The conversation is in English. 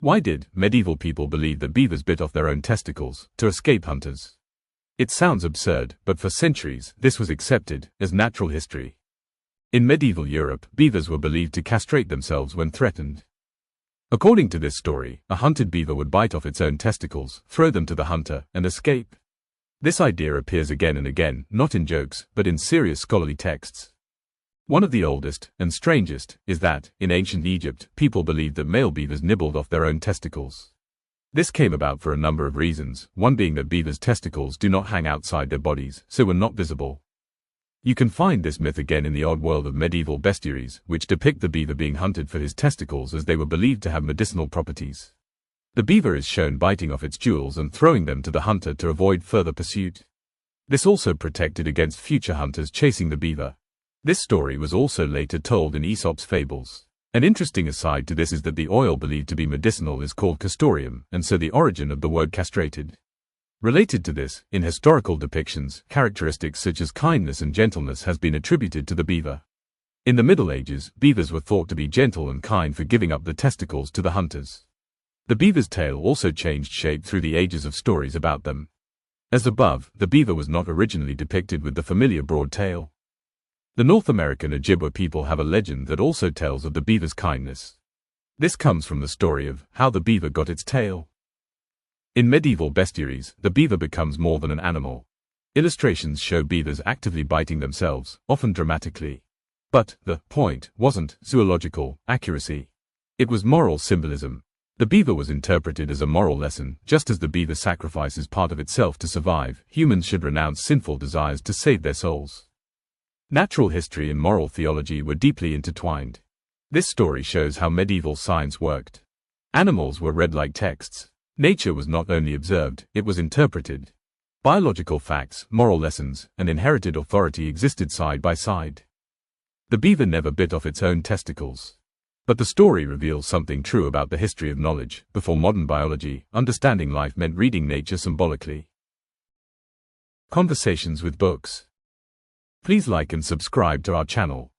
Why did medieval people believe that beavers bit off their own testicles to escape hunters? It sounds absurd, but for centuries, this was accepted as natural history. In medieval Europe, beavers were believed to castrate themselves when threatened. According to this story, a hunted beaver would bite off its own testicles, throw them to the hunter, and escape. This idea appears again and again, not in jokes, but in serious scholarly texts. One of the oldest, and strangest, is that, in ancient Egypt, people believed that male beavers nibbled off their own testicles. This came about for a number of reasons, one being that beavers' testicles do not hang outside their bodies, so were not visible. You can find this myth again in the odd world of medieval bestiaries, which depict the beaver being hunted for his testicles as they were believed to have medicinal properties. The beaver is shown biting off its jewels and throwing them to the hunter to avoid further pursuit. This also protected against future hunters chasing the beaver. This story was also later told in Aesop's fables. An interesting aside to this is that the oil believed to be medicinal is called castoreum, and so the origin of the word castrated. Related to this, in historical depictions, characteristics such as kindness and gentleness has been attributed to the beaver. In the Middle Ages, beavers were thought to be gentle and kind for giving up the testicles to the hunters. The beaver's tail also changed shape through the ages of stories about them. As above, the beaver was not originally depicted with the familiar broad tail. The North American Ojibwa people have a legend that also tells of the beaver's kindness. This comes from the story of how the beaver got its tail. In medieval bestiaries, the beaver becomes more than an animal. Illustrations show beavers actively biting themselves, often dramatically. But the point wasn't zoological accuracy. It was moral symbolism. The beaver was interpreted as a moral lesson. Just as the beaver sacrifices part of itself to survive, humans should renounce sinful desires to save their souls. Natural history and moral theology were deeply intertwined. This story shows how medieval science worked. Animals were read like texts. Nature was not only observed, it was interpreted. Biological facts, moral lessons, and inherited authority existed side by side. The beaver never bit off its own testicles. But the story reveals something true about the history of knowledge. Before modern biology, understanding life meant reading nature symbolically. Conversations with books. Please like and subscribe to our channel.